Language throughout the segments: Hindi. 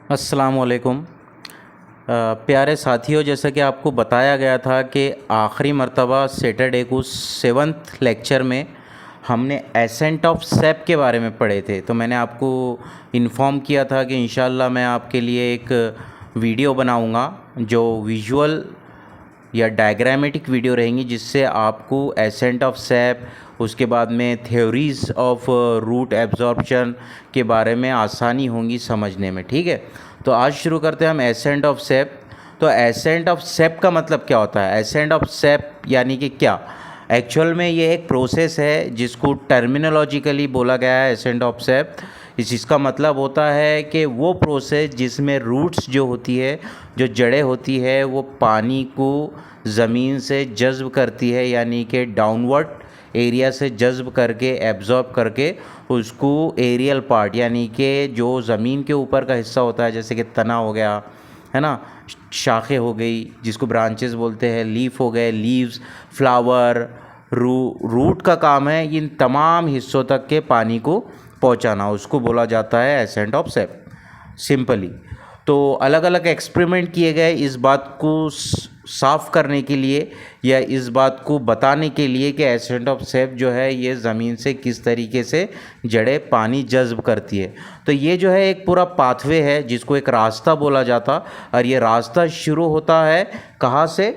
अस्सलाम वालेकुम। प्यारे साथियों, जैसा कि आपको बताया गया था कि आखिरी मर्तबा सैटरडे को 7th लेक्चर में हमने एसेंट ऑफ सेप के बारे में पढ़े थे। तो मैंने आपको इन्फॉर्म किया था कि इंशाल्लाह मैं आपके लिए एक वीडियो बनाऊंगा जो विजुअल या डायग्रामेटिक वीडियो रहेंगी, जिससे आपको एसेंट ऑफ सेप, उसके बाद में थ्योरीज़ ऑफ रूट एब्जॉर्प्शन के बारे में आसानी होंगी समझने में। ठीक है, तो आज शुरू करते हैं हम एसेंट ऑफ सेप। तो एसेंट ऑफ सेप का मतलब क्या होता है? एसेंट ऑफ सेप यानी कि क्या? एक्चुअल में ये एक प्रोसेस है जिसको टर्मिनोलॉजिकली बोला गया है एसेंट ऑफ सेप। इसका मतलब होता है कि वो प्रोसेस जिसमें रूट्स जो होती है, जो जड़ें होती है, वो पानी को ज़मीन से जज़्ब करती है, यानी कि डाउनवर्ड एरिया से जज़्ब करके एब्जॉर्ब करके उसको एरियल पार्ट यानी कि जो ज़मीन के ऊपर का हिस्सा होता है, जैसे कि तना हो गया, है ना, शाखें हो गई जिसको ब्रांचेस बोलते हैं, लीफ हो गए, लीव्स, फ्लावर, रूट का काम है इन तमाम हिस्सों तक के पानी को पहुंचाना, उसको बोला जाता है एसेंट ऑफ सेप सिंपली। तो अलग अलग एक्सपेरिमेंट किए गए इस बात को साफ़ करने के लिए या इस बात को बताने के लिए कि एसेंट ऑफ सेप जो है ये ज़मीन से किस तरीके से जड़ें पानी जज़्ब करती है। तो ये जो है एक पूरा पाथवे है जिसको एक रास्ता बोला जाता, और ये रास्ता शुरू होता है कहाँ से?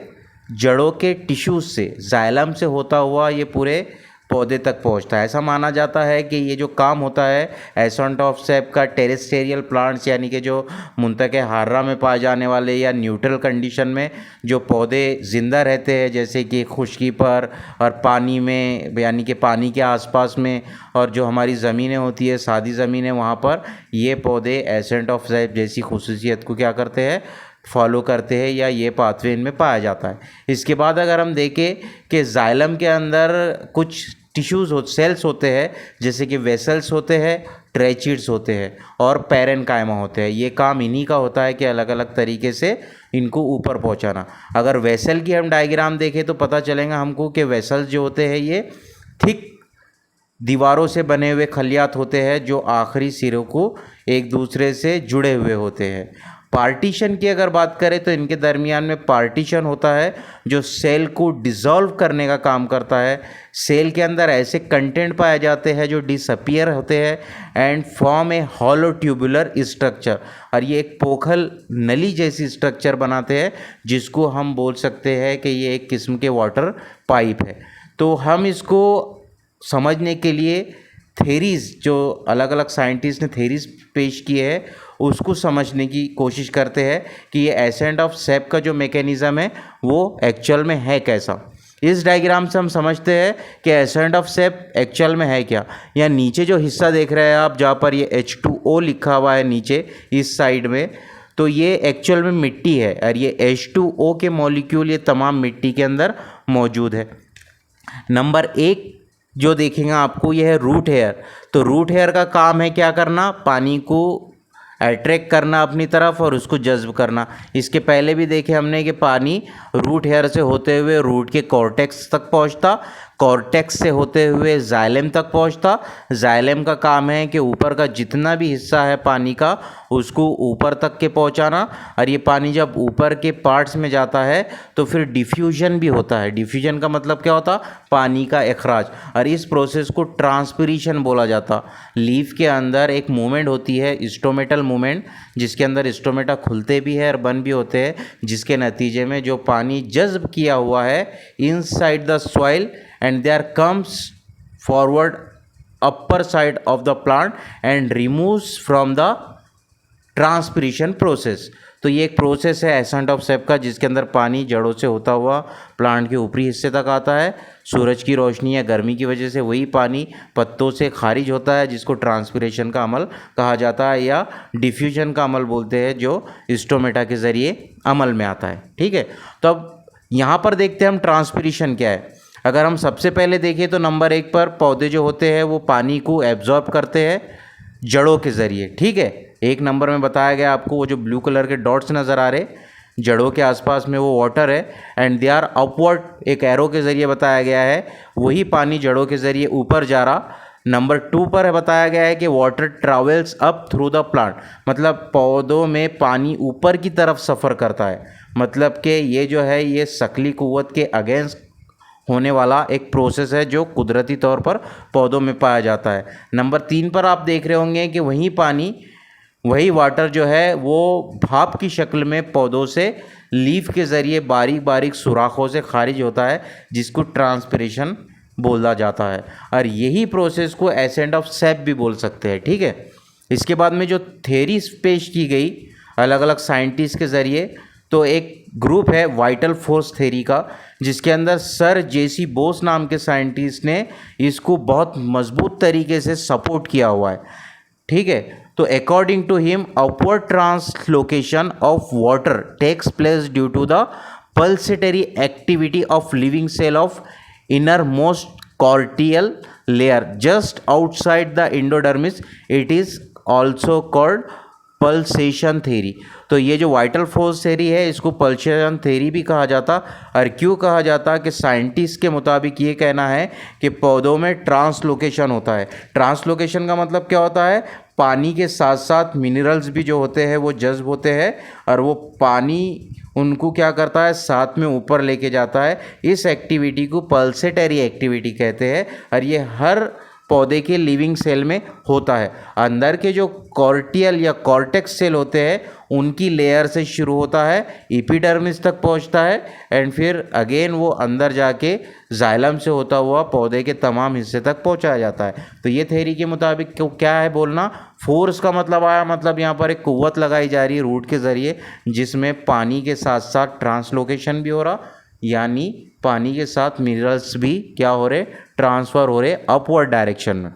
जड़ों के टिश्यूज़ से, जाइलम से होता हुआ ये पूरे पौधे तक पहुंचता है। ऐसा माना जाता है कि ये जो काम होता है एसेंट ऑफ सेप का, टेरेस्टेरियल प्लांट्स यानी कि जो मुंतके हार्रा में पाए जाने वाले या न्यूट्रल कंडीशन में जो पौधे ज़िंदा रहते हैं, जैसे कि खुश्की पर और पानी में यानी कि पानी के आसपास में, और जो हमारी ज़मीनें होती है, सादी ज़मीनें, वहाँ पर ये पौधे एसेंट ऑफ सेप जैसी खुसूसियत को क्या करते हैं? फॉलो करते हैं, या ये पाथवे इनमें पाया जाता है। इसके बाद अगर हम देखें कि जाइलम के अंदर कुछ टिश्यूज़ सेल्स होते हैं, जैसे कि वेसल्स होते हैं, ट्रेचिड्स होते हैं और पैरेन्काइमा होते हैं। ये काम इन्हीं का होता है कि अलग अलग तरीके से इनको ऊपर पहुंचाना। अगर वेसल की हम डायग्राम देखें तो पता चलेगा हमको कि वेसल्स जो होते हैं ये थिक दीवारों से बने हुए खलियात होते हैं जो आखिरी सिरों को एक दूसरे से जुड़े हुए होते हैं। पार्टीशन की अगर बात करें तो इनके दरमियान में पार्टीशन होता है जो सेल को डिसॉल्व करने का काम करता है। सेल के अंदर ऐसे कंटेंट पाए जाते हैं जो डिसअपियर होते हैं and form A hollow tubular structure, और ये एक पोखल नली जैसी स्ट्रक्चर बनाते हैं जिसको हम बोल सकते हैं कि ये एक किस्म के वाटर पाइप है। तो हम इसको समझने के लिए थेरीज़, जो अलग अलग साइंटिस्ट ने थेरीज़ पेश किए हैं, उसको समझने की कोशिश करते हैं कि ये एसेंट ऑफ सेप का जो मैकेनिज़्म है वो एक्चुअल में है कैसा। इस डायग्राम से हम समझते हैं कि एसेंट ऑफ सेप एक्चुअल में है क्या। या नीचे जो हिस्सा देख रहे हैं आप, जहाँ पर ये H2O लिखा हुआ है नीचे इस साइड में, तो ये एक्चुअल में मिट्टी है, और ये H2O के मॉलिक्यूल ये तमाम मिट्टी के अंदर मौजूद है। नंबर 1 जो देखेंगे आपको, यह है रूट हेयर। तो रूट हेयर का काम है क्या करना? पानी को अट्रैक्ट करना अपनी तरफ और उसको जज्ब करना। इसके पहले भी देखे हमने कि पानी रूट हेयर से होते हुए रूट के कॉर्टेक्स तक पहुंचता, कॉर्टेक्स से होते हुए जाइलम तक पहुंचता। जाइलम का काम है कि ऊपर का जितना भी हिस्सा है पानी का उसको ऊपर तक के पहुंचाना, और ये पानी जब ऊपर के पार्ट्स में जाता है तो फिर डिफ्यूजन भी होता है। डिफ्यूजन का मतलब क्या होता? पानी का इखराज, और इस प्रोसेस को ट्रांसपिरेशन बोला जाता। लीफ के अंदर एक मूवमेंट होती है, स्टोमेटल मूवमेंट, जिसके अंदर स्टोमेटा खुलते भी है और बंद भी होते हैं, जिसके नतीजे में जो पानी जज्ब किया हुआ है inside the soil and there comes forward upper side of the plant and removes from the transpiration process. तो ये एक प्रोसेस है एसेंट ऑफ सेप का, जिसके अंदर पानी जड़ों से होता हुआ प्लांट के ऊपरी हिस्से तक आता है। सूरज की रोशनी या गर्मी की वजह से वही पानी पत्तों से खारिज होता है, जिसको ट्रांसपिरेशन का अमल कहा जाता है, या डिफ्यूजन का अमल बोलते हैं, जो स्टोमेटा के ज़रिए अमल में आता है। ठीक है, तो अब यहाँ पर देखते हैं हम ट्रांसपिरेशन क्या है। अगर हम सबसे पहले देखें तो नंबर 1 पर पौधे जो होते हैं वो पानी को एब्जॉर्ब करते हैं जड़ों के ज़रिए। ठीक है, 1 नंबर में बताया गया आपको, वो जो ब्लू कलर के डॉट्स नज़र आ रहे जड़ों के आसपास में वो वाटर है, एंड दे आर अपवर्ड, एक एरो के ज़रिए बताया गया है, वही पानी जड़ों के ज़रिए ऊपर जा रहा नंबर 2 पर बताया गया है कि water travels up through the plant, मतलब पौधों में पानी ऊपर की तरफ सफ़र करता है, मतलब कि ये जो है ये शकली कुव्वत के अगेंस्ट होने वाला एक प्रोसेस है जो कुदरती तौर पर पौधों में पाया जाता है। नंबर 3 पर आप देख रहे होंगे कि वही वाटर जो है वो भाप की शक्ल में पौधों से लीफ के ज़रिए बारीक बारीक सुराखों से खारिज होता है, जिसको ट्रांसपिरेशन बोला जाता है, और यही प्रोसेस को एसेंट ऑफ सेप भी बोल सकते हैं। ठीक है, इसके बाद में जो थेरीज पेश की गई अलग अलग साइंटिस्ट के ज़रिए, तो एक ग्रुप है वाइटल फोर्स थेरी का, जिसके अंदर सर जेसी बोस नाम के साइंटिस्ट ने इसको बहुत मजबूत तरीके से सपोर्ट किया हुआ है। ठीक है, तो according to him upward translocation of water takes place due to the pulsatory activity of living cell of innermost cortical layer just outside the endodermis. It is also called pulsation theory. तो ये जो वाइटल फोर्स थेरी है इसको पल्सेशन थेरी भी कहा जाता। और क्यों कहा जाता कि साइंटिस्ट के मुताबिक ये कहना है कि पौधों में ट्रांसलोकेशन होता है। ट्रांसलोकेशन का मतलब क्या होता है, पानी के साथ साथ मिनरल्स भी जो होते हैं वो जज्ब होते हैं और वो पानी उनको क्या करता है, साथ में ऊपर लेके जाता है। इस एक्टिविटी को पल्सेटरी एक्टिविटी कहते हैं और ये हर पौधे के लिविंग सेल में होता है। अंदर के जो कॉर्टियल या कॉर्टेक्स सेल होते हैं उनकी लेयर से शुरू होता है, एपिडर्मिस तक पहुंचता है एंड फिर अगेन वो अंदर जाके जाइलम से होता हुआ पौधे के तमाम हिस्से तक पहुंचाया जाता है। तो ये थ्योरी के मुताबिक क्या है बोलना, फोर्स का मतलब आया, मतलब यहाँ पर एक कुव्वत लगाई जा रही है रूट के ज़रिए जिसमें पानी के साथ साथ ट्रांसलोकेशन भी हो रहा, यानी पानी के साथ मिनरल्स भी क्या हो रहे, ट्रांसफ़र हो रहे अपवर्ड डायरेक्शन में।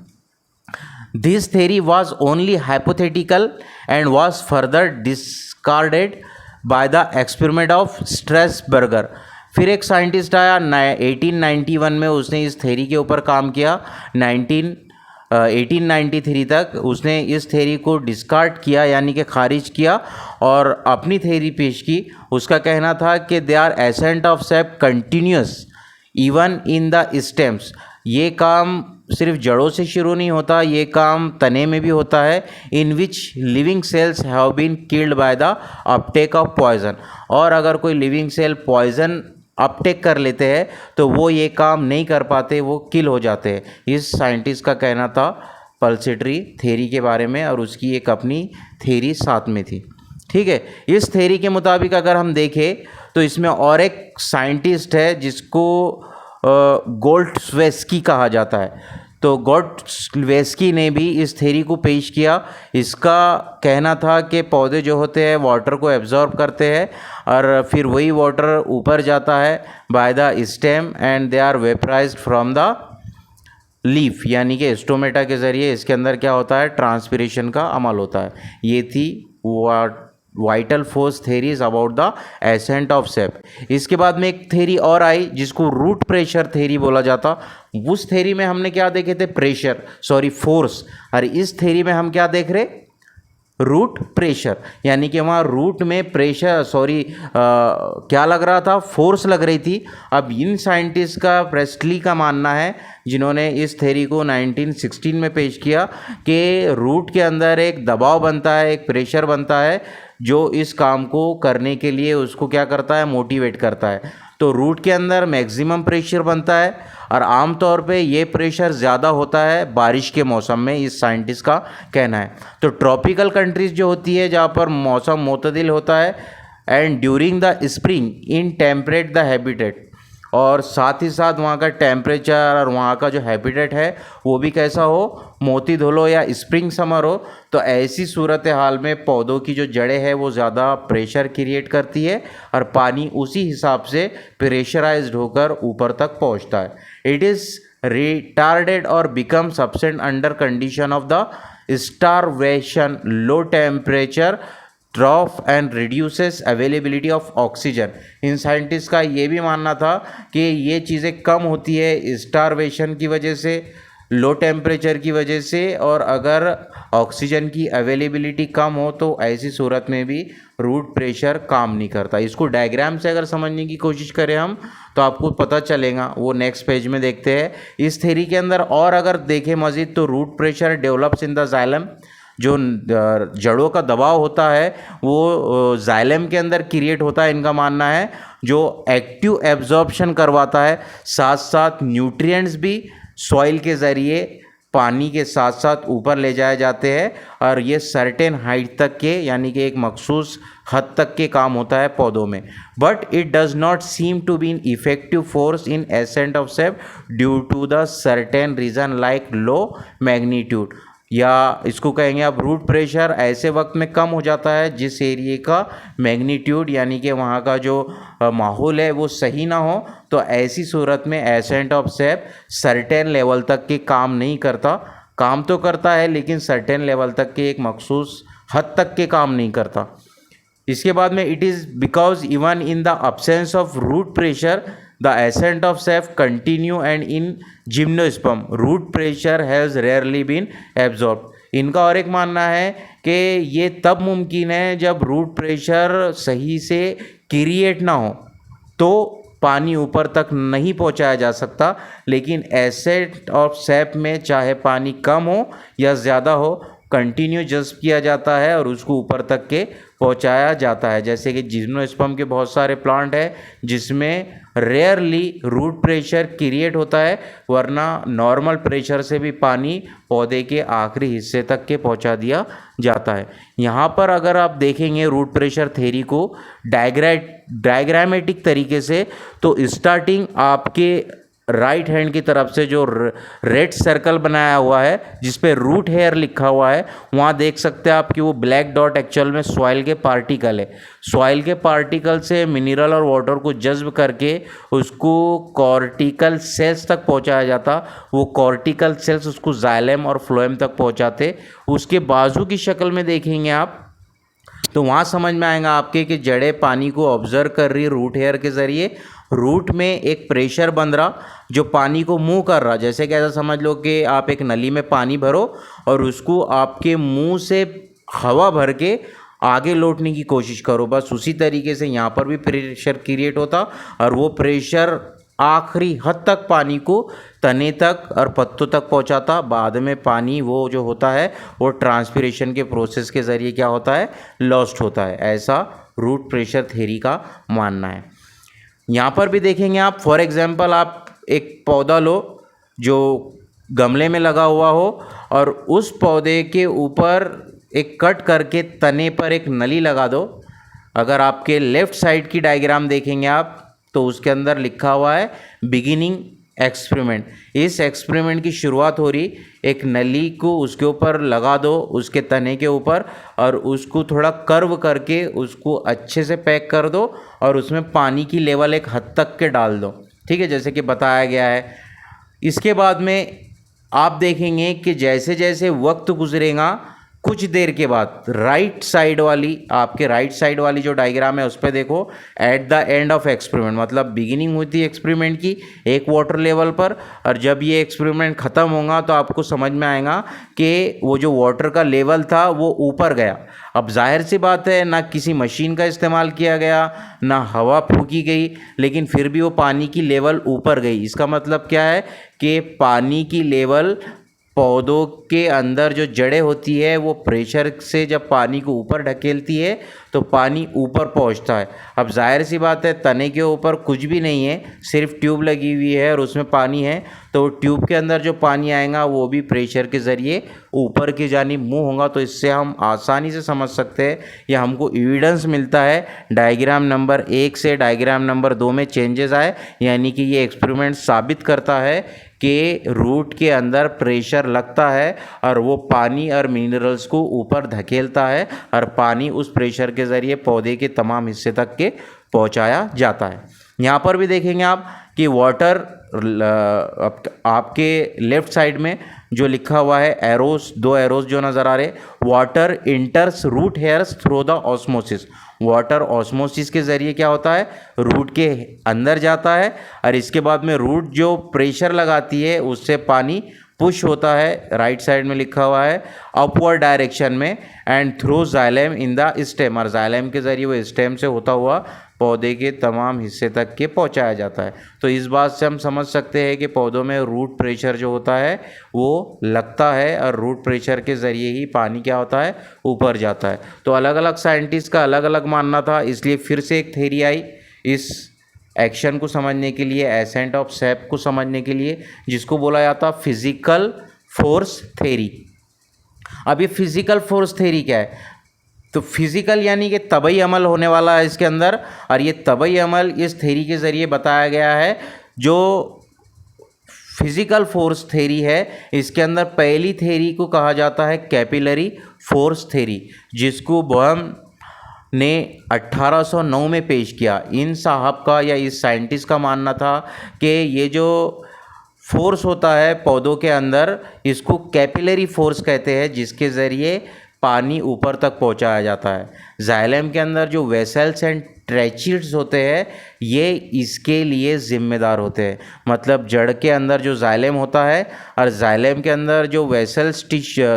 This theory was only hypothetical and was further discarded by the experiment of Strasburger. फिर एक साइंटिस्ट आया 1891 में, उसने इस थ्योरी के ऊपर काम किया। 1893 तक उसने इस थ्योरी को डिस्कार्ड किया यानी कि खारिज किया और अपनी थ्योरी पेश की। उसका कहना था कि they are ascent of sap continues even in the stems. ये काम सिर्फ जड़ों से शुरू नहीं होता, ये काम तने में भी होता है। In which living cells have been killed by the uptake of poison. और अगर कोई लिविंग सेल पॉइजन अपटेक कर लेते हैं तो वो ये काम नहीं कर पाते, वो किल हो जाते हैं। इस साइंटिस्ट का कहना था पल्सेटरी थ्योरी के बारे में और उसकी एक अपनी थ्योरी साथ में थी। ठीक है, इस थ्योरी के मुताबिक अगर हम देखें तो इसमें और एक साइंटिस्ट है जिसको गोल्डस्वेस्की कहा जाता है। तो गोल्डस्वेस्की ने भी इस थ्योरी को पेश किया। इसका कहना था कि पौधे जो होते हैं वाटर को एब्जॉर्ब करते हैं और फिर वही वाटर ऊपर जाता है by the stem and they are vaporized from the leaf, यानी कि स्टोमेटा के ज़रिए इसके अंदर क्या होता है, ट्रांसपिरेशन का अमल होता है। ये थी vital force theories about the ascent of sap. इसके बाद में एक थेरी और आई जिसको रूट प्रेशर थेरी बोला जाता। उस थेरी में हमने क्या देखे थे, फोर्स, और इस थेरी में हम क्या देख रहे, रूट प्रेशर, यानी कि वहाँ रूट में प्रेशर क्या लग रहा था, फोर्स लग रही थी। अब इन साइंटिस्ट का प्रेस्टली का मानना है, जिन्होंने इस थ्योरी को 1916 में पेश किया, कि रूट के अंदर एक दबाव बनता है, एक प्रेशर बनता है जो इस काम को करने के लिए उसको क्या करता है, मोटिवेट करता है। तो रूट के अंदर मैक्सिमम प्रेशर बनता है और आमतौर पे ये प्रेशर ज़्यादा होता है बारिश के मौसम में, इस साइंटिस्ट का कहना है। तो ट्रॉपिकल कंट्रीज़ जो होती है जहाँ पर मौसम मोतदिल होता है and during the spring in temperate the habitat, और साथ ही साथ वहाँ का टेम्परेचर और वहाँ का जो हैबिटेट है वो भी कैसा हो, मोती धुलो या स्प्रिंग समर हो। तो ऐसी सूरत हाल में पौधों की जो जड़ें हैं वो ज़्यादा प्रेशर क्रिएट करती है और पानी उसी हिसाब से प्रेशराइज्ड होकर ऊपर तक पहुँचता है। इट इज़ रिटार्डेड और become absent under condition of the starvation, low temperature drop and reduces availability of oxygen. इन साइंटिस्ट का ये भी मानना था कि ये चीज़ें कम होती है स्टारवेशन की वजह से, लो टेम्परेचर की वजह से, और अगर ऑक्सीजन की अवेलेबिलिटी कम हो तो ऐसी सूरत में भी रूट प्रेशर काम नहीं करता। इसको डायग्राम से अगर समझने की कोशिश करें हम तो आपको पता चलेगा, वो नेक्स्ट पेज में देखते हैं। इस थ्योरी के अंदर और अगर देखें मज़ीद तो root pressure develops in the xylem, जो जड़ों का दबाव होता है वो जाइलम के अंदर क्रिएट होता है, इनका मानना है, जो एक्टिव एब्जॉर्प्शन करवाता है। साथ साथ न्यूट्रिएंट्स भी सॉइल के ज़रिए पानी के साथ साथ ऊपर ले जाए जाते हैं, और ये सर्टेन हाइट तक के, यानी कि एक मखसूस हद तक के काम होता है पौधों में। But it does not seem to be ineffective force in ascent of sap due to the certain reason like low magnitude, या इसको कहेंगे आप रूट प्रेशर ऐसे वक्त में कम हो जाता है जिस एरिए का मैग्नीट्यूड, यानी कि वहाँ का जो माहौल है वो सही ना हो। तो ऐसी सूरत में ascent of shape certain level तक के काम नहीं करता, काम तो करता है लेकिन सर्टेन लेवल तक के, एक मखसूस हद तक के काम नहीं करता। इसके बाद में it is because even in the absence of root pressure the ascent of sap continue and in gymnosperm root pressure has rarely been absorb. इनका और एक मानना है कि ये तब मुमकिन है जब रूट प्रेशर सही से क्रिएट ना हो तो पानी ऊपर तक नहीं पहुंचाया जा सकता, लेकिन एसेंट ऑफ सेप में चाहे पानी कम हो या ज़्यादा हो कंटिन्यू जज्ब किया जाता है और उसको ऊपर तक के पहुंचाया जाता है। जैसे कि जिम्नोस्पर्म के बहुत सारे प्लांट हैं जिसमें रेयरली रूट प्रेशर क्रिएट होता है, वरना नॉर्मल प्रेशर से भी पानी पौधे के आखिरी हिस्से तक के पहुंचा दिया जाता है। यहाँ पर अगर आप देखेंगे रूट प्रेशर थ्योरी को डायग्रामेटिक तरीके से, तो स्टार्टिंग आपके राइट हैंड की तरफ से जो रेड सर्कल बनाया हुआ है जिस पे रूट हेयर लिखा हुआ है, वहाँ देख सकते हैं आप कि वो ब्लैक डॉट एक्चुअल में सॉइल के पार्टिकल है। सॉइल के पार्टिकल से मिनरल और वाटर को जज्ब करके उसको कॉर्टिकल सेल्स तक पहुँचाया जाता, वो कॉर्टिकल सेल्स उसको जाइलम और फ्लोएम तक पहुँचाते। उसके बाजू की शक्ल में देखेंगे आप तो वहाँ समझ में आएगा आपके कि जड़ें पानी को ऑब्जर्व कर रही है रूट हेयर के ज़रिए। रूट में एक प्रेशर बन रहा जो पानी को मूव कर रहा, जैसे कि ऐसा समझ लो कि आप एक नली में पानी भरो और उसको आपके मुंह से हवा भर के आगे लौटने की कोशिश करो, बस उसी तरीके से यहाँ पर भी प्रेशर क्रिएट होता और वो प्रेशर आखिरी हद तक पानी को तने तक और पत्तों तक पहुँचाता। बाद में पानी वो जो होता है वो ट्रांसपिरेशन के प्रोसेस के ज़रिए क्या होता है, लॉस्ट होता है। ऐसा रूट प्रेशर थ्योरी का मानना है। यहाँ पर भी देखेंगे आप, फॉर एग्जांपल आप एक पौधा लो जो गमले में लगा हुआ हो और उस पौधे के ऊपर एक कट करके तने पर एक नली लगा दो। अगर आपके लेफ़्ट साइड की डायग्राम देखेंगे आप तो उसके अंदर लिखा हुआ है बिगिनिंग एक्सपेरिमेंट। इस एक्सपेरिमेंट की शुरुआत हो रही, एक नली को उसके ऊपर लगा दो, उसके तने के ऊपर, और उसको थोड़ा कर्व करके उसको अच्छे से पैक कर दो और उसमें पानी की लेवल एक हद तक के डाल दो, ठीक है, जैसे कि बताया गया है। इसके बाद में आप देखेंगे कि जैसे जैसे वक्त गुजरेगा कुछ देर के बाद राइट साइड वाली, आपके राइट साइड वाली जो डायग्राम है उस पर देखो, at the end of experiment, मतलब बिगिनिंग हुई थी एक्सपेरिमेंट की एक वाटर लेवल पर, और जब ये एक्सपेरिमेंट ख़त्म होगा तो आपको समझ में आएगा कि वो जो वाटर का लेवल था वो ऊपर गया। अब जाहिर सी बात है ना किसी मशीन का इस्तेमाल किया गया ना हवा फूकी गई, लेकिन फिर भी वो पानी की लेवल ऊपर गई। इसका मतलब क्या है कि पानी की लेवल पौधों के अंदर जो जड़ें होती है वो प्रेशर से जब पानी को ऊपर ढकेलती है तो पानी ऊपर पहुंचता है। अब जाहिर सी बात है तने के ऊपर कुछ भी नहीं है, सिर्फ ट्यूब लगी हुई है और उसमें पानी है, तो ट्यूब के अंदर जो पानी आएगा वो भी प्रेशर के ज़रिए ऊपर की जानिब मूव होगा। तो इससे हम आसानी से समझ सकते हैं या हमको एविडेंस मिलता है डायग्राम नंबर 1 से डायग्राम नंबर 2 में चेंजेस आए, यानी कि ये एक्सपेरिमेंट साबित करता है कि रूट के अंदर प्रेशर लगता है और वो पानी और मिनरल्स को ऊपर धकेलता है और पानी उस प्रेशर के ज़रिए पौधे के तमाम हिस्से तक के पहुंचाया जाता है। यहाँ पर भी देखेंगे आप कि वाटर, आपके लेफ़्ट साइड में जो लिखा हुआ है एरोस, 2 एरोस जो नज़र आ रहे, water enters root hairs through the osmosis. Water osmosis के ज़रिए क्या होता है, रूट के अंदर जाता है और इसके बाद में रूट जो प्रेशर लगाती है उससे पानी पुश होता है, राइट साइड में लिखा हुआ है अपवर्ड डायरेक्शन में, and through xylem in the stem, और जाइलम के ज़रिए वो स्टेम से होता हुआ पौधे के तमाम हिस्से तक के पहुंचाया जाता है। तो इस बात से हम समझ सकते हैं कि पौधों में रूट प्रेशर जो होता है वो लगता है, और रूट प्रेशर के ज़रिए ही पानी क्या होता है, ऊपर जाता है। तो अलग अलग साइंटिस्ट का अलग अलग मानना था, इसलिए फिर से एक थ्योरी आई इस एक्शन को समझने के लिए, एसेंट ऑफ सैप को समझने के लिए, जिसको बोला जाता फिजिकल फोर्स थ्योरी। अब ये फिजिकल फोर्स थ्योरी क्या है? तो फिजिकल यानी कि तबई अमल होने वाला है इसके अंदर, और ये तबई अमल इस थ्योरी के ज़रिए बताया गया है। जो फिजिकल फोर्स थ्योरी है इसके अंदर पहली थ्योरी को कहा जाता है कैपिलरी फोर्स थ्योरी, जिसको बोहम ने 1809 में पेश किया। इन साहब का या इस साइंटिस्ट का मानना था कि ये जो फोर्स होता है पौधों के अंदर, इसको कैपिलरी फोर्स कहते हैं, जिसके ज़रिए पानी ऊपर तक पहुंचाया जाता है। जाइलम के अंदर जो वेसल्स एंड ट्रैचिड्स होते हैं ये इसके लिए ज़िम्मेदार होते हैं। मतलब जड़ के अंदर जो जाइलम होता है और जाइलम के अंदर जो वेसल्स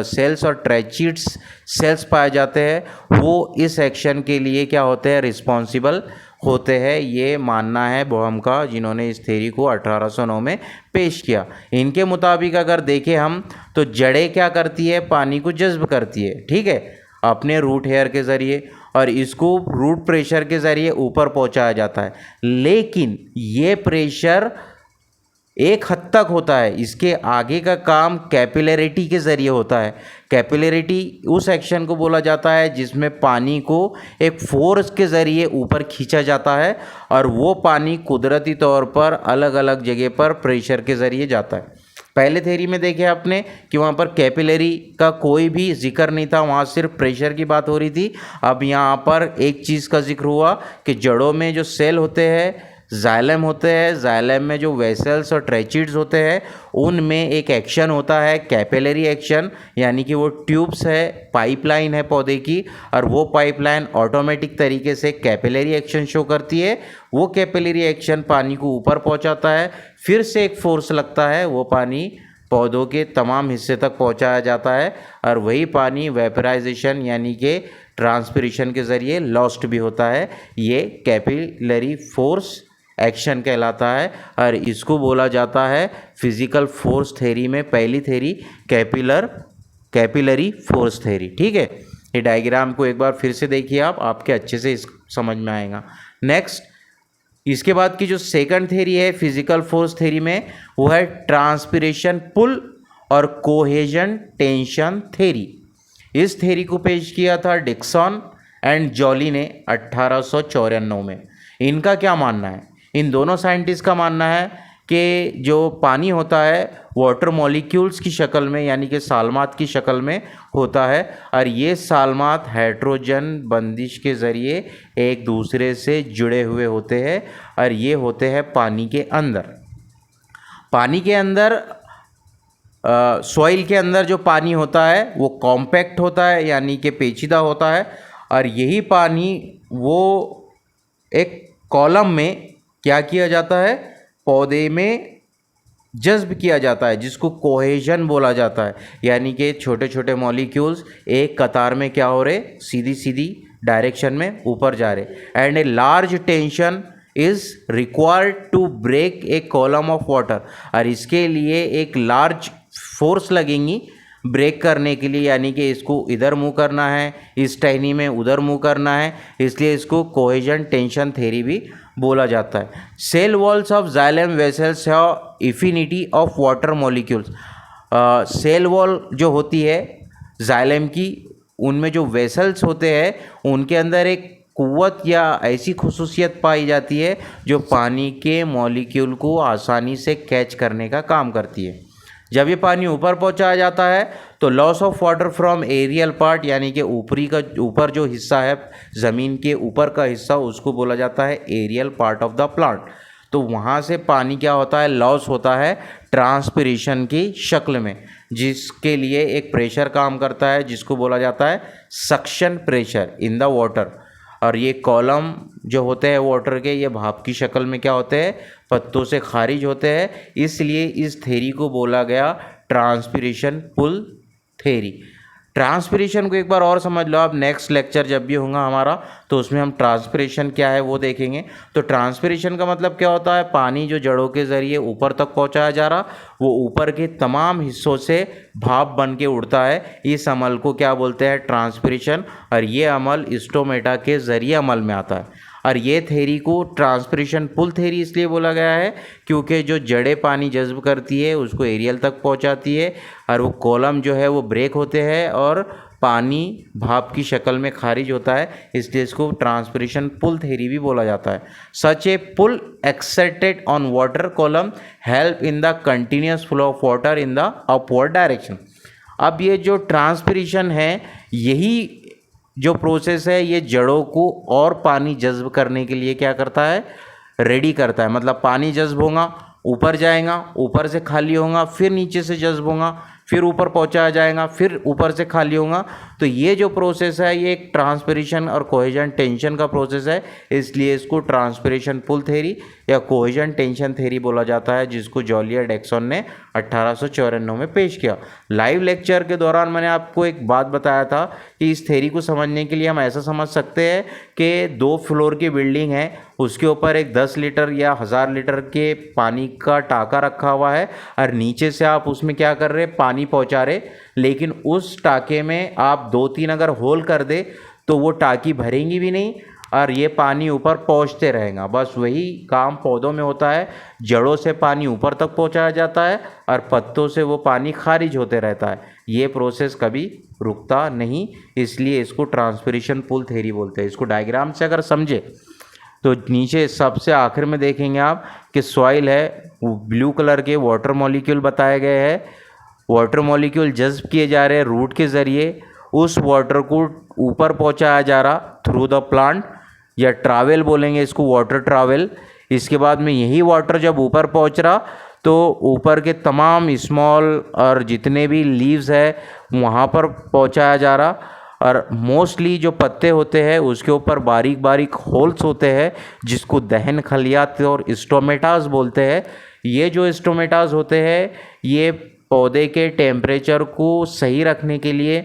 सेल्स और ट्रैचिड्स सेल्स पाए जाते हैं वो इस एक्शन के लिए क्या होते हैं, रिस्पॉन्सिबल होते हैं। ये मानना है बोहम का, जिन्होंने इस थ्योरी को 1809 में पेश किया। इनके मुताबिक अगर देखें हम तो जड़ें क्या करती है, पानी को जज्ब करती है, ठीक है, अपने रूट हेयर के ज़रिए, और इसको रूट प्रेशर के ज़रिए ऊपर पहुंचाया जाता है। लेकिन ये प्रेशर एक हद तक होता है, इसके आगे का काम कैपिलरिटी के ज़रिए होता है। कैपिलरिटी उस एक्शन को बोला जाता है जिसमें पानी को एक फोर्स के ज़रिए ऊपर खींचा जाता है, और वो पानी कुदरती तौर पर अलग अलग जगह पर प्रेशर के ज़रिए जाता है। पहले थ्योरी में देखे आपने कि वहाँ पर कैपिलरी का कोई भी जिक्र नहीं था, वहाँ सिर्फ प्रेशर की बात हो रही थी। अब यहाँ पर एक चीज़ का जिक्र हुआ कि जड़ों में जो सेल होते हैं, जाइलम होते हैं, जाइलम में जो वेसल्स और ट्रैचिड्स होते हैं उनमें एक एक्शन होता है कैपिलरी एक्शन, यानी कि वो ट्यूब्स है, पाइपलाइन है पौधे की, और वो पाइपलाइन ऑटोमेटिक तरीके से कैपिलरी एक्शन शो करती है। वो कैपिलरी एक्शन पानी को ऊपर पहुंचाता है, फिर से एक फोर्स लगता है, वो पानी पौधों के तमाम हिस्से तक पहुंचाया जाता है, और वही पानी वेपराइजेशन यानी कि ट्रांसपिरेशन के ज़रिए लॉस्ट भी होता है। ये कैपिलरी फोर्स एक्शन कहलाता है, और इसको बोला जाता है फिजिकल फोर्स थ्योरी में पहली थ्योरी कैपिलरी फोर्स थ्योरी, ठीक है। ये डायग्राम को एक बार फिर से देखिए आप, आपके अच्छे से इस समझ में आएगा। नेक्स्ट, इसके बाद की जो सेकंड थ्योरी है फिजिकल फोर्स थ्योरी में, वो है ट्रांसपिरेशन पुल और कोहेजन टेंशन थ्योरी। इस थ्योरी को पेश किया था डिक्सन एंड जॉली ने 1894 में। इनका क्या मानना है? इन दोनों साइंटिस्ट का मानना है कि जो पानी होता है वाटर मॉलिक्यूल्स की शक्ल में यानी कि सालमात की शक्ल में होता है, और ये सालमात हाइड्रोजन बंदिश के ज़रिए एक दूसरे से जुड़े हुए होते हैं, और ये होते हैं पानी के अंदर। पानी के अंदर सॉइल के अंदर जो पानी होता है वो कॉम्पैक्ट होता है यानी कि पेचीदा होता है, और यही पानी वो एक कॉलम में क्या किया जाता है, पौधे में जज्ब किया जाता है, जिसको कोहेजन बोला जाता है। यानी कि छोटे छोटे मॉलिक्यूल्स एक कतार में क्या हो रहे, सीधी सीधी डायरेक्शन में ऊपर जा रहे, and a large tension is required to break a column of water, और इसके लिए एक लार्ज फोर्स लगेंगी ब्रेक करने के लिए, यानी कि इसको इधर मूव करना है, इस टहनी में उधर मूव करना है, इसलिए इसको कोहेजन टेंशन थ्योरी भी बोला जाता है। Cell walls of xylem vessels have affinity of water molecules. Cell wall जो होती है जाइलम की, उनमें जो वेसल्स होते हैं उनके अंदर एक कुव्वत या ऐसी खुसूसियत पाई जाती है जो पानी के मॉलिक्यूल को आसानी से कैच करने का काम करती है। जब ये पानी ऊपर पहुंचाया जाता है तो loss of water from aerial part यानी कि ऊपर जो हिस्सा है ज़मीन के ऊपर का हिस्सा, उसको बोला जाता है aerial part of the plant. तो वहाँ से पानी क्या होता है, लॉस होता है ट्रांसपिरेशन की शक्ल में, जिसके लिए एक प्रेशर काम करता है जिसको बोला जाता है suction pressure in the water. और ये कॉलम जो होते हैं वाटर के, ये भाप की शक्ल में क्या होते हैं, पत्तों से खारिज होते हैं। इसलिए इस थ्योरी को बोला गया ट्रांसपिरेशन पुल थ्योरी। ट्रांसपिरेशन को एक बार और समझ लो आप, नेक्स्ट लेक्चर जब भी होगा हमारा तो उसमें हम ट्रांसपिरेशन क्या है वो देखेंगे। तो ट्रांसपिरेशन का मतलब क्या होता है, पानी जो जड़ों के ज़रिए ऊपर तक पहुंचाया जा रहा, वो ऊपर के तमाम हिस्सों से भाप बन के उड़ता है। इस अमल को क्या बोलते हैं, ट्रांसपिरेशन। और ये अमल स्टोमेटा के ज़रिए अमल में आता है। और ये थ्योरी को ट्रांसपिरेशन पुल थ्योरी इसलिए बोला गया है क्योंकि जो जड़ें पानी जज्ब करती है उसको एरियल तक पहुंचाती है, और वो कॉलम जो है वो ब्रेक होते हैं और पानी भाप की शक्ल में खारिज होता है, इसलिए इसको ट्रांसपिरेशन पुल थ्योरी भी बोला जाता है। Such a pull exerted on water column help in the continuous flow of water in the upward direction. अब ये जो ट्रांसपिरेशन है, यही जो प्रोसेस है ये जड़ों को और पानी जज्ब करने के लिए क्या करता है, रेडी करता है। मतलब पानी जज्ब होगा, ऊपर जाएगा, ऊपर से खाली होगा, फिर नीचे से जज्ब होगा, फिर ऊपर पहुंचाया जाएगा, फिर ऊपर से खाली होगा। तो ये जो प्रोसेस है ये एक ट्रांसपिरेशन और कोहेजन टेंशन का प्रोसेस है, इसलिए इसको ट्रांसपिरेशन पुल थ्योरी या कोहेजन टेंशन थ्योरी बोला जाता है, जिसको जॉलियर डेक्सन ने 1894 में पेश किया। लाइव लेक्चर के दौरान मैंने आपको एक बात बताया था कि इस थ्योरी को समझने के लिए हम ऐसा समझ सकते हैं कि 2 फ्लोर की बिल्डिंग है, उसके ऊपर एक 10 लीटर या 1000 लीटर के पानी का टाका रखा हुआ है, और नीचे से आप उसमें क्या कर रहे, पानी पहुंचा रहे, लेकिन उस टाके में आप 2-3 अगर होल कर दे तो वो टाकी भरेंगी भी नहीं और ये पानी ऊपर पहुंचते रहेगा। बस वही काम पौधों में होता है, जड़ों से पानी ऊपर तक पहुंचाया जाता है और पत्तों से वो पानी खारिज होते रहता है। ये प्रोसेस कभी रुकता नहीं, इसलिए इसको ट्रांसपिरेशन पुल थ्योरी बोलते हैं। इसको डायग्राम से अगर समझे तो नीचे सबसे आखिर में देखेंगे आप कि सॉइल है, वो ब्लू कलर के वाटर मॉलिक्यूल बताए गए हैं। वाटर मॉलिक्यूल जज्ब किए जा रहे हैं रूट के ज़रिए, उस वाटर को ऊपर पहुंचाया जा रहा थ्रू द प्लांट, या ट्रैवल बोलेंगे इसको, वाटर ट्रैवल। इसके बाद में यही वाटर जब ऊपर पहुंच रहा तो ऊपर के तमाम स्मॉल और जितने भी लीव्स है वहाँ पर पहुंचाया जा रहा, और मोस्टली जो पत्ते होते हैं उसके ऊपर बारीक बारीक होल्स होते हैं जिसको दहन खलियात और स्टोमेटास बोलते हैं। ये जो स्टोमेटास होते हैं ये पौधे के टेम्परेचर को सही रखने के लिए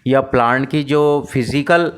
या प्लांट की जो फिज़िकल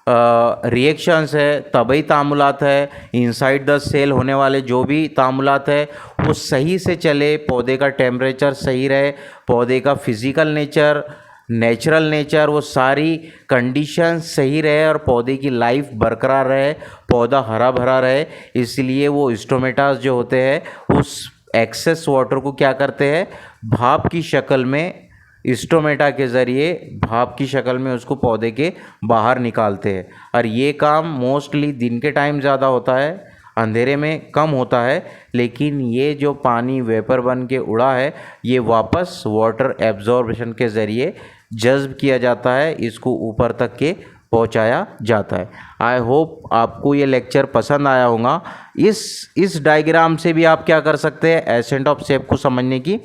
रिएक्शंस है, तबई तामुलात है, इनसाइड द सेल होने वाले जो भी तामुलात है वो सही से चले, पौधे का टेम्परेचर सही रहे, पौधे का फिज़िकल नेचर, नेचुरल नेचर, वो सारी कंडीशन सही रहे और पौधे की लाइफ बरकरार रहे, पौधा हरा भरा रहे। इसलिए वो स्टोमेटास जो होते हैं उस एक्सेस वाटर को क्या करते हैं, भाप की शक्ल में, स्टोमेटा के ज़रिए भाप की शक्ल में उसको पौधे के बाहर निकालते हैं। और ये काम मोस्टली दिन के टाइम ज़्यादा होता है, अंधेरे में कम होता है। लेकिन ये जो पानी वेपर बन के उड़ा है ये वापस वाटर एब्जॉर्बेशन के ज़रिए जज्ब किया जाता है, इसको ऊपर तक के पहुंचाया जाता है। आई होप आपको ये लेक्चर पसंद आया होगा। इस डायग्राम से भी आप क्या कर सकते हैं, एसेंट ऑफ शेप को समझने की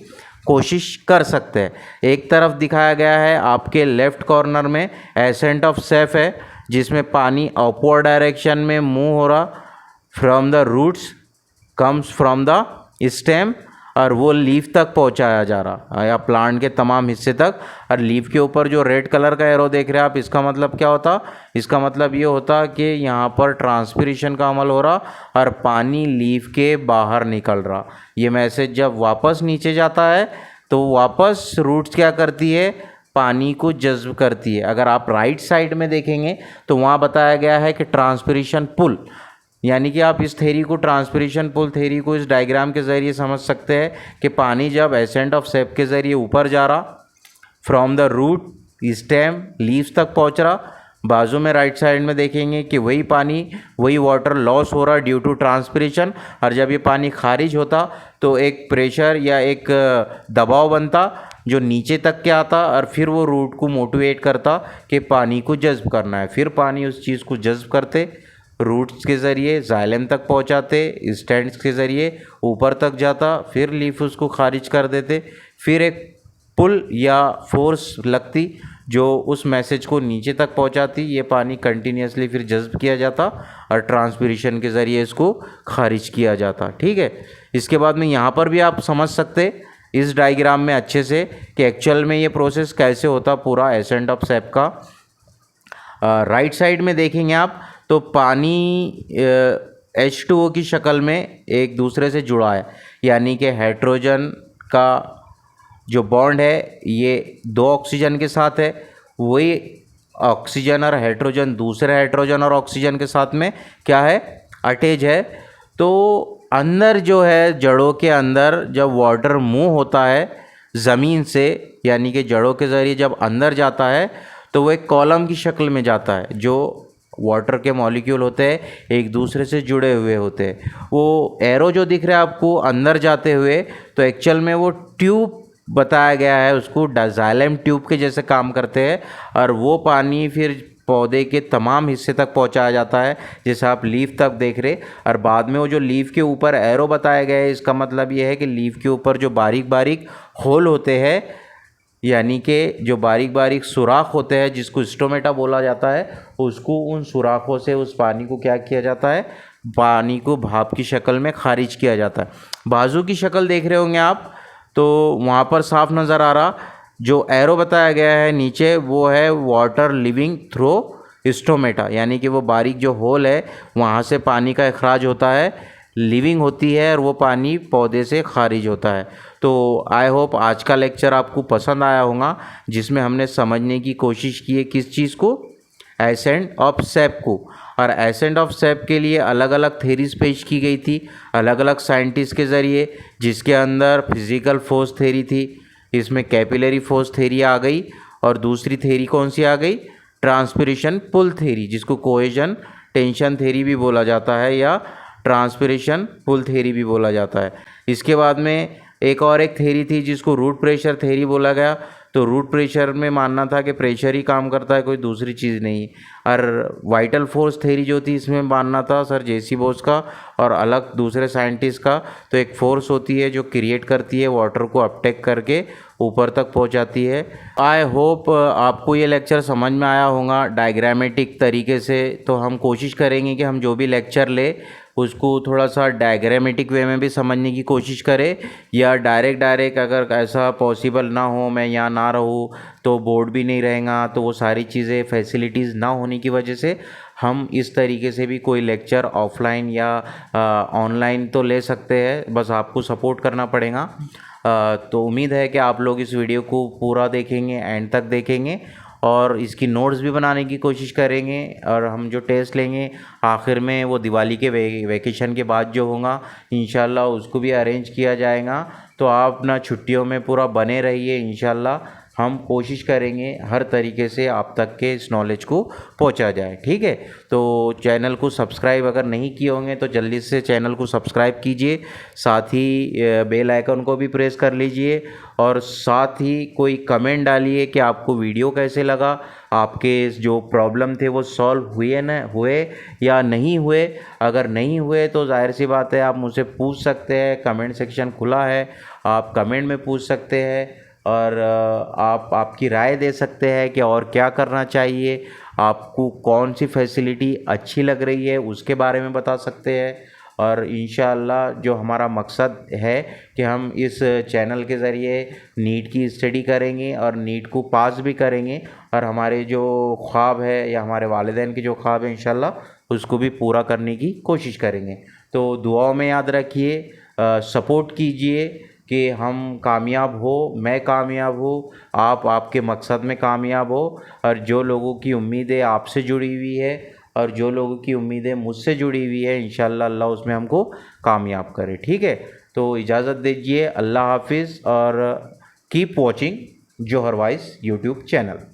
कोशिश कर सकते हैं। एक तरफ दिखाया गया है आपके लेफ्ट कॉर्नर में एसेंट ऑफ शेप है जिसमें पानी अपवर्ड डायरेक्शन में मूव हो रहा, from the roots comes from the stem, और वो लीफ तक पहुंचाया जा रहा या प्लांट के तमाम हिस्से तक। और लीफ के ऊपर जो रेड कलर का एरो देख रहे हैं आप, इसका मतलब क्या होता, इसका मतलब ये होता कि यहाँ पर ट्रांसपिरेशन का अमल हो रहा और पानी लीफ के बाहर निकल रहा। ये मैसेज जब वापस नीचे जाता है तो वापस रूट्स क्या करती है, पानी को जज्ब करती है। अगर आप राइट साइड में देखेंगे तो वहाँ बताया गया है कि ट्रांसपिरेशन पुल, यानी कि आप इस थ्योरी को, ट्रांसपिरेशन पुल थ्योरी को इस डायग्राम के ज़रिए समझ सकते हैं कि पानी जब एसेंट ऑफ शेप के ज़रिए ऊपर जा रहा, from the root stem leaves तक पहुंच रहा, बाजू में राइट साइड में देखेंगे कि वही पानी, वही वाटर लॉस हो रहा ड्यू टू ट्रांसपिरेशन। और जब ये पानी खारिज होता तो एक प्रेशर या एक दबाव बनता जो नीचे तक के आता और फिर वो रूट को मोटिवेट करता कि पानी को जज्ब करना है। फिर पानी उस चीज़ को जज्ब करते, रूट्स के ज़रिए जाइलम तक पहुंचाते, स्टैंड्स के ज़रिए ऊपर तक जाता, फिर लीफ उसको खारिज कर देते, फिर एक पुल या फोर्स लगती जो उस मैसेज को नीचे तक पहुंचाती। ये पानी कंटिन्यूसली फिर जज्ब किया जाता और ट्रांसपिरेशन के ज़रिए इसको खारिज किया जाता। ठीक है, इसके बाद में यहाँ पर भी आप समझ सकते इस डायग्राम में अच्छे से कि एक्चुअल में ये प्रोसेस कैसे होता पूरा एसेंट ऑफ सैप का। राइट साइड में देखेंगे आप तो पानी H2O की शक्ल में एक दूसरे से जुड़ा है, यानी कि हाइड्रोजन का जो बॉन्ड है ये 2 ऑक्सीजन के साथ है, वही ऑक्सीजन और हाइड्रोजन दूसरे हाइड्रोजन और ऑक्सीजन के साथ में क्या है, अटैच है। तो अंदर जो है जड़ों के अंदर जब वाटर मूव होता है ज़मीन से, यानी कि जड़ों के ज़रिए जब अंदर जाता है तो वो एक कॉलम की शक्ल में जाता है। जो वाटर के मॉलिक्यूल होते हैं एक दूसरे से जुड़े हुए होते हैं। वो एरो जो दिख रहा है आपको अंदर जाते हुए, तो एक्चुअल में वो ट्यूब बताया गया है, उसको डायजाइलम ट्यूब के जैसे काम करते हैं। और वो पानी फिर पौधे के तमाम हिस्से तक पहुंचाया जाता है, जैसे आप लीफ तक देख रहे। और बाद में वो जो लीफ के ऊपर एरो बताया गया है, इसका मतलब ये है कि लीफ के ऊपर जो बारीक बारीक होल होते हैं, यानी कि जो बारीक बारीक सुराख होते हैं जिसको स्टोमेटा बोला जाता है, उसको उन सुराखों से उस पानी को क्या किया जाता है, पानी को भाप की शक्ल में खारिज किया जाता है। बाजू की शक्ल देख रहे होंगे आप, तो वहाँ पर साफ नज़र आ रहा जो एरो बताया गया है नीचे, वो है वाटर लिविंग थ्रू स्टोमेटा, यानी कि वो बारीक जो होल है वहाँ से पानी का अखराज होता है, लिविंग होती है और वो पानी पौधे से खारिज होता है। तो आई होप आज का लेक्चर आपको पसंद आया होगा, जिसमें हमने समझने की कोशिश की है किस चीज़ को, एसेंट ऑफ सैप को। और एसेंट ऑफ सैप के लिए अलग अलग थेरीज पेश की गई थी अलग अलग साइंटिस्ट के ज़रिए, जिसके अंदर फिज़िकल फोर्स थेरी थी, इसमें कैपिलरी फोर्स थेरी आ गई, और दूसरी थेरी कौन सी आ गई, ट्रांसपिरेशन पुल थेरी, जिसको कोहेजन टेंशन थेरी भी बोला जाता है या ट्रांसपिरेशन पुल थेरी भी बोला जाता है। इसके बाद में एक थेरी थी जिसको रूट प्रेशर थेरी बोला गया। तो रूट प्रेशर में मानना था कि प्रेशर ही काम करता है, कोई दूसरी चीज़ नहीं। और वाइटल फोर्स थेरी जो थी इसमें मानना था सर जेसी बोस का और अलग दूसरे साइंटिस्ट का। तो एक फोर्स होती है जो क्रिएट करती है वाटर को अपटेक करके ऊपर तक पहुंचाती है। आई होप आपको ये लेक्चर समझ में आया होगा डायग्रामेटिक तरीके से। तो हम कोशिश करेंगे कि हम जो भी लेक्चर ले उसको थोड़ा सा डायग्रामेटिक वे में भी समझने की कोशिश करें, या डायरेक्ट अगर ऐसा पॉसिबल ना हो, मैं यहाँ ना रहूँ तो बोर्ड भी नहीं रहेगा, तो वो सारी चीज़ें फैसिलिटीज़ ना होने की वजह से हम इस तरीके से भी कोई लेक्चर ऑफलाइन या ऑनलाइन तो ले सकते हैं, बस आपको सपोर्ट करना पड़ेगा। तो उम्मीद है कि आप लोग इस वीडियो को पूरा देखेंगे, एंड तक देखेंगे और इसकी नोट्स भी बनाने की कोशिश करेंगे। और हम जो टेस्ट लेंगे आखिर में वो दिवाली के वैकेशन के बाद जो होगा इंशाल्लाह उसको भी अरेंज किया जाएगा। तो आप ना छुट्टियों में पूरा बने रहिए, इंशाल्लाह हम कोशिश करेंगे हर तरीके से आप तक के इस नॉलेज को पहुंचा जाए, ठीक है। तो चैनल को सब्सक्राइब अगर नहीं किए होंगे तो जल्दी से चैनल को सब्सक्राइब कीजिए, साथ ही बेल आइकन को भी प्रेस कर लीजिए, और साथ ही कोई कमेंट डालिए कि आपको वीडियो कैसे लगा, आपके जो प्रॉब्लम थे वो सॉल्व हुए या नहीं हुए। अगर नहीं हुए तो जाहिर सी बात है आप मुझसे पूछ सकते हैं, कमेंट सेक्शन खुला है, आप कमेंट में पूछ सकते हैं और आप आपकी राय दे सकते हैं कि और क्या करना चाहिए, आपको कौन सी फैसिलिटी अच्छी लग रही है उसके बारे में बता सकते हैं। और इंशाअल्लाह जो हमारा मकसद है कि हम इस चैनल के ज़रिए नीट की स्टडी करेंगे और नीट को पास भी करेंगे, और हमारे जो ख्वाब है या हमारे वालिदैन के जो ख्वाब है इंशाअल्लाह उसको भी पूरा करने की कोशिश करेंगे। तो दुआओं में याद रखिए, सपोर्ट कीजिए कि हम कामयाब हो, मैं कामयाब हो, आप आपके मकसद में कामयाब हो। और जो लोगों की उम्मीदें आपसे जुड़ी हुई है और जो लोगों की उम्मीदें मुझसे जुड़ी हुई है, इंशाअल्लाह अल्लाह उसमें हमको कामयाब करे, ठीक है। तो इजाज़त दीजिए, अल्लाह हाफिज़, और कीप वॉचिंग जोहर वॉइस यूट्यूब चैनल।